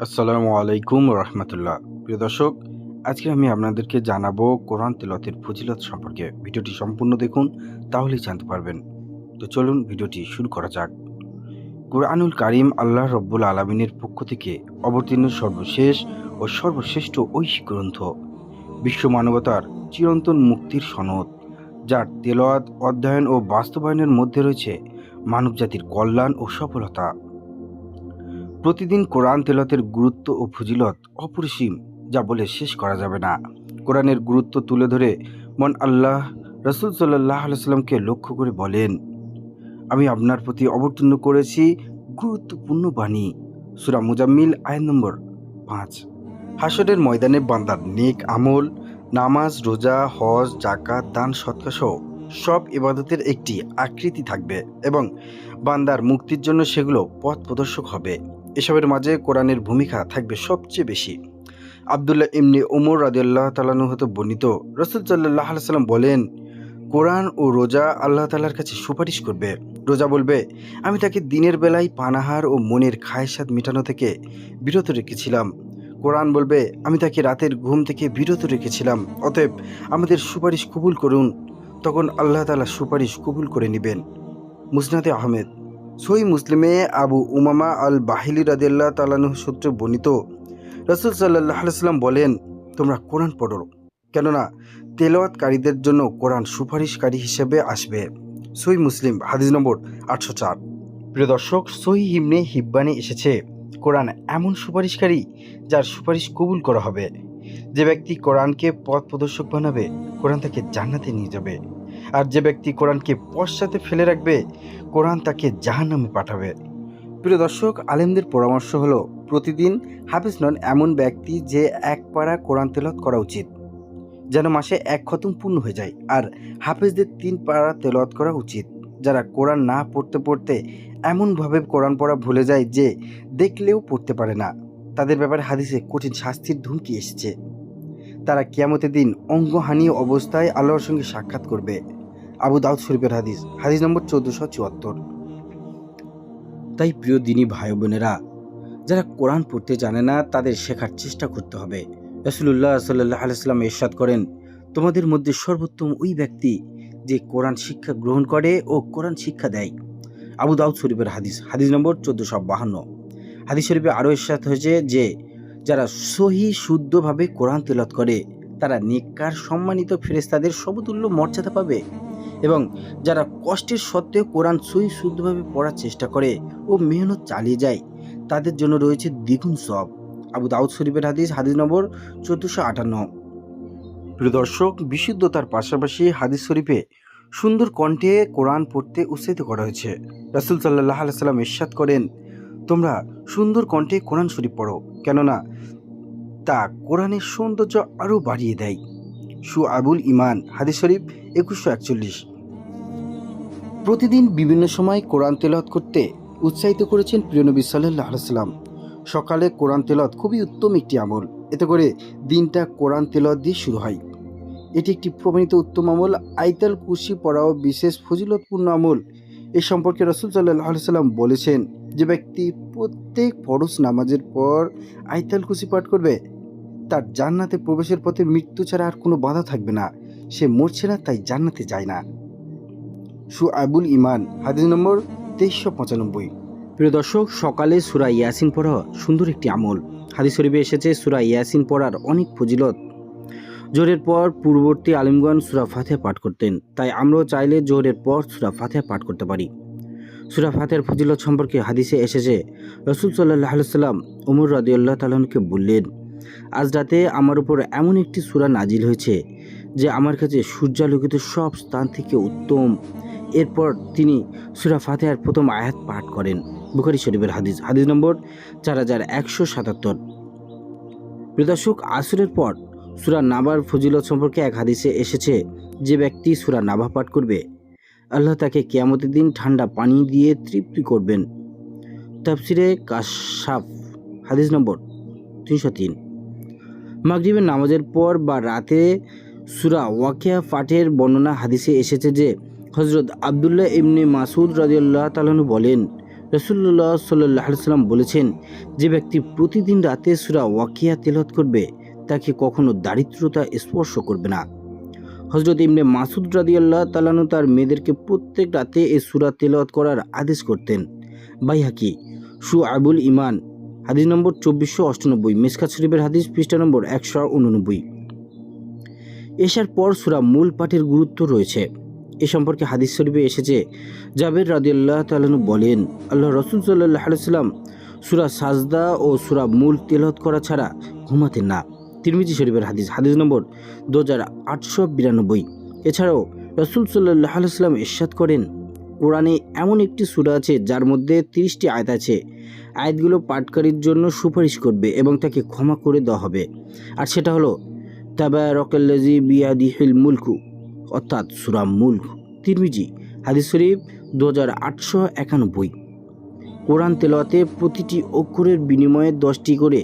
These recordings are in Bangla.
আসসালামু আলাইকুম রহমতুল্লাহ। প্রিয় দর্শক, আজকে আমি আপনাদেরকে জানাবো কোরআন তেলাওয়াতের ফজিলত সম্পর্কে। ভিডিওটি সম্পূর্ণ দেখুন, তাহলেই জানতে পারবেন। তো চলুন ভিডিওটি শুরু করা যাক। কোরআনুল কারীম আল্লাহ রব্বুল আলামিনের পক্ষ থেকে অবতীর্ণ সর্বশেষ ও সর্বশ্রেষ্ঠ ঐশী গ্রন্থ, বিশ্ব মানবতার চিরন্তন মুক্তির সনদ, যার তেলাওয়াত, অধ্যয়ন ও বাস্তবায়নের মধ্যে রয়েছে মানবজাতির কল্যাণ ও সফলতা। প্রতিদিন কোরআন তেলাওয়াতের গুরুত্ব ও ফজিলত অপরিসীম, যা বলে শেষ করা যাবে না। কোরআনের গুরুত্ব তুলে ধরে মন আল্লাহ রাসূল সাল্লাল্লাহু আলাইহি সাল্লামকে লক্ষ্য করে বলেন, আমি আপনার প্রতি অবতীর্ণ করেছি গুরুত্বপূর্ণ বাণী। সূরা মুজাম্মিল আয়াত নম্বর 5। হাসরের ময়দানে বান্দার নেক আমল, নামাজ, রোজা, হজ, যাকাত, দান, সদকা সহ সব ইবাদতের একটি আকৃতি থাকবে এবং বান্দার মুক্তির জন্য সেগুলো পথ প্রদর্শক হবে। এসবের মাঝে কোরআনের ভূমিকা থাকবে সবচেয়ে বেশি। আবদুল্লাহ ইবনে ওমর রাদিয়াল্লাহু তাআলা আনহু হতে বর্ণিত, রাসূল সাল্লাল্লাহু আলাইহি সাল্লাম বলেন, কোরআন ও রোজা আল্লাহ তাআলার কাছে সুপারিশ করবে। রোজা বলবে, আমি তাকে দিনের বেলায় পানাহার ও মনের খায়সাত মেটানো থেকে বিরত রেখেছিলাম। কোরআন বলবে, আমি তাকে রাতের ঘুম থেকে বিরত রেখেছিলাম, অতএব আমাদের সুপারিশ কবুল করুন। তখন আল্লাহ তাআলা সুপারিশ কবুল করে নেবেন। মুসনাদে আহমেদ, সহিহ মুসলিমে আবু উমামা আল বাহিলি রাদিয়াল্লাহু তাআলা আনহু সূত্রে বর্ণিত, রাসূল সাল্লাল্লাহু আলাইহি সাল্লাম বলেন, তোমরা কোরআন পড়ো, কেননা তেলাওয়াতকারীদের জন্য কোরআন সুপারিশকারী হিসেবে আসবে। সহিহ মুসলিম হাদিস নম্বর 804। প্রিয় দর্শক, সহিহ ইবনে হিব্বানে এসেছে, কোরআন এমন সুপারিশকারী যার সুপারিশ কবুল করা হবে। যে ব্যক্তি কোরআনকে পথ প্রদর্শক বানাবে, কোরআন তাকে জান্নাতে নিয়ে যাবে। আর যে ব্যক্তি কোরআনকে পশ্চাতে ফেলে রাখবে, কোরআন তাকে জাহান্নামে পাঠাবে। প্রিয় দর্শক, আলেমদের পরামর্শ হলো, প্রতিদিন হাফেজ নন এমন ব্যক্তি যে এক পারা কোরআন তেলাওয়াত করা উচিত, যেন মাসে এক খতম পূর্ণ হয়ে যায়। আর হাফেজদের 3 পারা তেলাওয়াত করা উচিত, যারা কোরআন না পড়তে পড়তে এমনভাবে কোরআন পড়া ভুলে যায় যে দেখলেও পড়তে পারে না। তাদের ব্যাপারে হাদিসে কঠিন শাস্তির ধুমকি এসেছে। তারা কিয়ামতের দিন অঙ্গহানি অবস্থায় আল্লাহর সঙ্গে সাক্ষাৎ করবে। আবু দাউদ শরীফের হাদিস, হাদিস নম্বর 1474। তাই প্রিয় দিনী ভাই বোনেরা, যারা কোরআন পড়তে জানে না তাদের শেখার চেষ্টা করতে হবে। রাসূলুল্লাহ সাল্লাল্লাহু আলাইহি ওয়াসাল্লাম ইরশাদ করেন, তোমাদের মধ্যে সর্বোত্তম ওই ব্যক্তি যে কোরআন শিক্ষা গ্রহণ করে ও কোরআন শিক্ষা দেয়। আবু দাউদ শরীফের হাদিস, হাদিস নম্বর 1452। হাদিস শরীফে আরও ইরশাদ হয়েছে যে, যারা সহিহ শুদ্ধভাবে কোরআন তেলাওয়াত করে তারা নেককার সম্মানিত ফেরেশতাদের সমতুল্য মর্যাদা পাবে, এবং যারা কষ্টের সত্ত্বেও কোরআন সহিহ শুদ্ধভাবে পড়ার চেষ্টা করে ও মেহনত চালিয়ে যায়, তাদের জন্য রয়েছে দ্বিগুণ সওয়াব। আবু দাউদ শরীফের হাদিস, হাদিস নম্বর 1458। প্রিয় দর্শক, বিশুদ্ধতার পাশাপাশি হাদিস শরীফে সুন্দর কণ্ঠে কোরআন পড়তে উৎসাহিত করা হয়েছে। রাসূল সাল্লাল্লাহু আলাইহি সাল্লাম ইরশাদ করেন, তোমরা সুন্দর কণ্ঠে কোরআন শরীফ পড়ো, কেননা তা কোরআনের সৌন্দর্য আরও বাড়িয়ে দেয়। শুআবুল ঈমান, হাদিস শরীফ 2141। প্রতিদিন বিভিন্ন সময় কোরআন তেলাওয়াত করতে উৎসাহিত করেছেন প্রিয় নবী সাল্লাল্লাহু আলাইহি সাল্লাম। সকালে কোরআন তেলাওয়াত খুবই উত্তম একটি আমল, এতে করে দিনটা কোরআন তেলাওয়াত দিয়ে শুরু হয়। এটি একটি প্রমাণিত উত্তম আমল। আয়াতুল কুরসি পড়াও বিশেষ ফজিলতপূর্ণ আমল। এ সম্পর্কে রাসূল সাল্লাল্লাহু আলাইহি সাল্লাম বলেছেন, যে ব্যক্তি প্রত্যেক ফরজ নামাজের পর আয়াতুল কুরসি পাঠ করবে, তার জান্নাতে প্রবেশের পথে মৃত্যু ছাড়া আর কোনো বাধা থাকবে না। সে মরছে না, তাই জান্নাতে যায় না। শুআবুল ঈমান, হাদিস নম্বর 2395। প্রিয় দর্শক, সকালে সূরা ইয়াসিন পড়া সুন্দর একটি আমল। হাদিস শরীফে এসেছে, সূরা ইয়াসিন পড়ার অনেক ফজিলত। জোহরের পর পূর্ববর্তী আলিমগণ সূরা ফাতিহা পাঠ করতেন, তাই আমরাও চাইলে জোহরের পর সূরা ফাতিহা পাঠ করতে পারি। সূরা ফাতিহার ফজিলত সম্পর্কে হাদিসে এসেছে, রাসূল সাল্লাল্লাহু আলাইহি সাল্লাম ওমর রাদিয়াল্লাহু তাআলা আনহুকে বললেন, আজ রাতে আমার উপর এমন একটি সূরা নাজিল হয়েছে যে আমার কাছে সূর্যালোকিত সব স্থান থেকে উত্তম। এরপর তিনি সূরা ফাতিহার প্রথম আয়াত পাঠ করেন। বুখারী শরীফের হাদিস, হাদিস নম্বর 4177। প্রিয় দর্শক, আসরের পর সূরা নাবার ফজিলত সম্পর্কে এক হাদিসে এসেছে, যে ব্যক্তি সূরা নাবা পাঠ করবে, আল্লাহ তাকে কিয়ামতের দিন ঠান্ডা পানি দিয়ে তৃপ্তি করবেন। তাফসিরে কাশাফ, হাদিস নম্বর 303। মাগরিবের নামাজের পর বা রাতে সূরা ওয়াকিয়া পাঠের বর্ণনা হাদিসে এসেছে যে, হযরত আব্দুল্লাহ ইবনে মাসউদ রাদিয়াল্লাহু তাআলা আনহু বলেন, রাসূলুল্লাহ সাল্লাল্লাহু আলাইহি সাল্লাম বলেছেন, যে ব্যক্তি প্রতিদিন রাতে সূরা ওয়াকিয়া তেলাওয়াত করবে তাকে কখনো দারিদ্রতা স্পর্শ করবে না। হযরত ইবনে মাসউদ রাদিয়াল্লাহু তাআলা আনহু তার মেয়েদেরকে প্রত্যেক রাতে এই সূরা তেলাওয়াত করার আদেশ করতেন। বাইহাকি শুআবুল ঈমান হাদিস নম্বর 2498, মিশকাত শরীফের হাদিস পৃষ্ঠা নম্বর 189। এশার পর সূরা মূল পাঠের গুরুত্ব রয়েছে। এ সম্পর্কে হাদিস শরীফে এসেছে, জাবের রাদিয়াল্লাহু তাআলা আনহু বলেন, আল্লাহ রাসূল সাল্লাল্লাহু আলাইহি সাল্লাম সূরা সাজদা ও সূরা মূল তেলাওয়াত করা ছাড়া ঘুমাতেন না। তিরমিজি শরীফের হাদিস, হাদিস নম্বর 2892। এছাড়াও রাসূল সাল্লাল্লাহু আলাইহি সাল্লাম ইরশাদ করেন, কোরআনে এমন একটি সূরা আছে যার মধ্যে 30টি আয়াত আছে। আয়াতগুলো পাঠকারীর জন্য সুপারিশ করবে এবং তাকে ক্ষমা করে দেওয়া হবে। আর সেটা হলো তাবারাকাল্লাযী বিয়াদিহিল মুলকু, অর্থাৎ সূরা মুলক। তিরমিজি হাদিস শরীফ 2891। কোরআন তেলাওয়াতে প্রতিটি অক্ষরের বিনিময়ে 10টি করে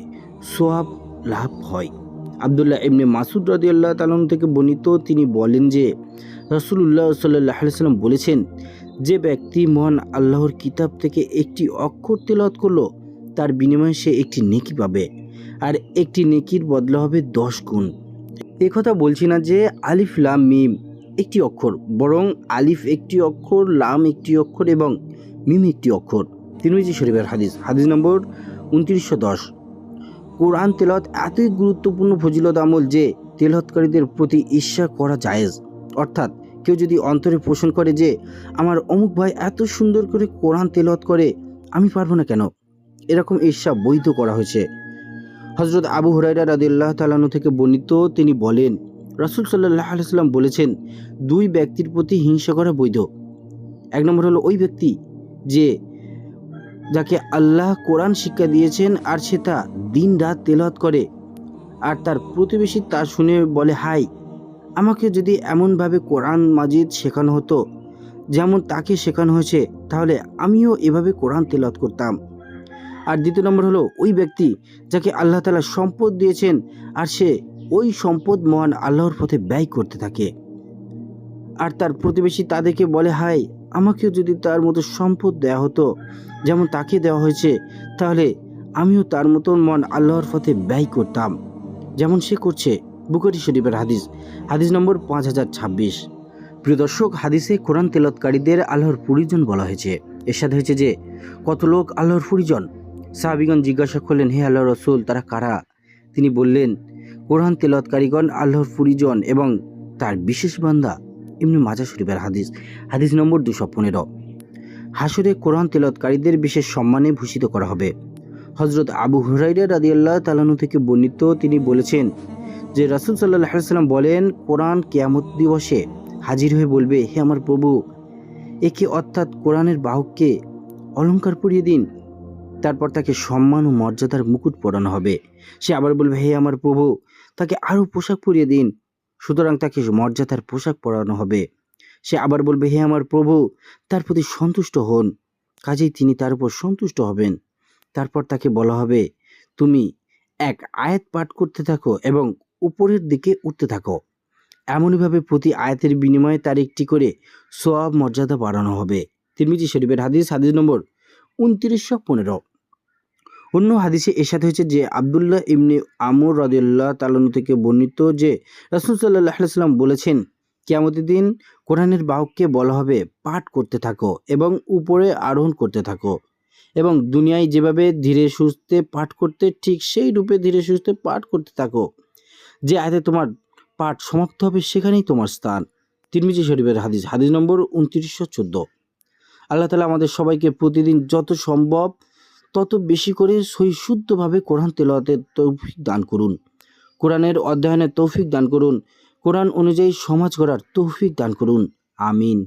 সওয়াব লাভ হয়। আব্দুল্লাহ ইবনে মাসউদ রাদিয়াল্লাহু তাআলা থেকে বর্ণিত, তিনি বলেন যে রাসূলুল্লাহ সাল্লাল্লাহু আলাইহি সাল্লাম বলেছেন, যে ব্যক্তি মহান আল্লাহর কিতাব থেকে একটি অক্ষর তেলাওয়াত করলো তার বিনিময়ে সে একটি নেকি পাবে, আর একটি নেকির বদলা হবে 10 গুণ। এ কথা বলছি না যে আলিফ লাম মিম একটি অক্ষর, বরং আলিফ একটি অক্ষর, লাম একটি অক্ষর এবং মিম একটি অক্ষর। তিরমিজি শরীফের হাদিস, হাদিস নম্বর 2910। কোরআন তেলাওয়াত এতই গুরুত্বপূর্ণ ফজিলত আমল যে তেলাওয়াতকারীদের প্রতি ঈর্ষা করা জায়েজ। অর্থাৎ কেউ যদি অন্তরে পোষণ করে যে আমার অমুক ভাই এত সুন্দর করে কোরআন তেলাওয়াত করে, আমি পারবো না কেন, এরকম ঈর্ষা বৈধ করা হয়েছে। হযরত আবু হুরায়রা রাদিয়াল্লাহু তাআলা আনহু থেকে বর্ণিত, তিনি বলেন, রাসূল সাল্লাল্লাহু আলাইহি সাল্লাম বলেছেন, দুই ব্যক্তির প্রতি হিংসা করা বৈধ। এক নম্বর হলো ওই ব্যক্তি যাকে আল্লাহ কোরআন শিক্ষা দিয়েছেন আর সে তা দিন রাত তেলাওয়াত করে, আর তার প্রতিবেশী তা শুনে বলে, হাই, আমাকে যদি এমনভাবে কোরআন মাজিদ শেখানো হতো যেমন তাকে শেখানো হয়েছে, তাহলে আমিও এভাবে কোরআন তেলাওয়াত করতাম। আর দ্বিতীয় নম্বর হলো ওই ব্যক্তি যাকে আল্লাহ তাআলা সম্পদ দিয়েছেন আর সে ওই সম্পদ মহান আল্লাহর পথে ব্যয় করতে থাকে, আর তার প্রতিবেশী তাদেরকে বলে, হাই, আমাকেও যদি তার মতো সম্পদ দেওয়া হতো যেমন তাকে দেওয়া হয়েছে, তাহলে আমিও তার মতন মহান আল্লাহর পথে ব্যয় করতাম যেমন সে করছে। বুখারী শরীফের হাদিস, হাদিস নম্বর 5026। প্রিয় দর্শক, হাদিসে কোরআন তেলাওয়াতকারীদের আল্লাহর পরিজন বলা হয়েছে। এরশাদ হয়েছে যে কত লোক আল্লাহর পরিজন? সাহাবীগণ জিজ্ঞাসা করলেন, হে আল্লাহর রাসূল, তারা কারা? তিনি বললেন, কোরআন তেলাওয়াতকারীগণ আল্লাহর পরিজন এবং তার বিশেষ বান্দা। ইবনে মাজাহ শরীফের হাদিস, হাদিস নম্বর 215। হাসরে কোরআন তেলাওয়াতকারীদের বিশেষ সম্মানে ভূষিত করা হবে। হযরত আবু হুরায়রা রাদিয়াল্লাহু তাআলা আনহু থেকে বর্ণিত, তিনি বলেছেন যে রাসূল সাল্লাল্লাহু আলাইহি সাল্লাম বলেন, কোরআন কিয়ামত দিবসে হাজির হয়ে বলবে, হে আমার প্রভু, একে অর্থাৎ কোরআনের বাহককে অলংকার পরিয়ে দিন। তারপর তাকে সম্মান ও মর্যাদার মুকুট পরানো হবে। সে আবার বলবে, হে আমার প্রভু, তাকে আরও পোশাক পরিয়ে দিন। সুতরাং তাকে মর্যাদার পোশাক পরানো হবে। সে আবার বলবে, হে আমার প্রভু, তার প্রতি সন্তুষ্ট হন। কাজেই তিনি তার উপর সন্তুষ্ট হবেন। তারপর তাকে বলা হবে, তুমি এক আয়াত পাঠ করতে থাকো এবং উপরের দিকে উঠতে থাকো। এমনইভাবে প্রতি আয়াতের বিনিময়ে তার একটি করে সওয়াব মর্যাদা বাড়ানো হবে। তিরমিজি শরীফের হাদিস, হাদিস নম্বর 2915। অন্য হাদিসে এরশাদ হয়েছে যে আব্দুল্লাহ ইবনে আমর রাদিয়াল্লাহু তাআলা থেকে বর্ণিত যে রাসূল সাল্লাল্লাহু আলাইহি সাল্লাম বলেছেন, কিয়ামতের দিন কোরআনের বাহককে বলা হবে, পাঠ করতে থাকো এবং উপরে আরোহণ করতে থাকো, এবং দুনিয়ায় যেভাবে ধীরে সুস্থে পাঠ করতে ঠিক সেই রূপে ধীরে সুস্থে পাঠ করতে থাকো। যে আয়াতে তোমার পাঠ সমাপ্ত হবে সেখানেই তোমার স্থান। তিরমিজি শরীফের হাদিস, হাদিস নম্বর 2914। আল্লাহ তাআলা আমাদের সবাইকে প্রতিদিন যত সম্ভব তত বেশি করে শুদ্ধভাবে কোরআন তেলাওয়াতের তৌফিক দান করুন। কোরআনের অধ্যয়নের তৌফিক দান করুন। কোরআন অনুযায়ী সমাজ গড়ার তৌফিক দান করুন। আমিন।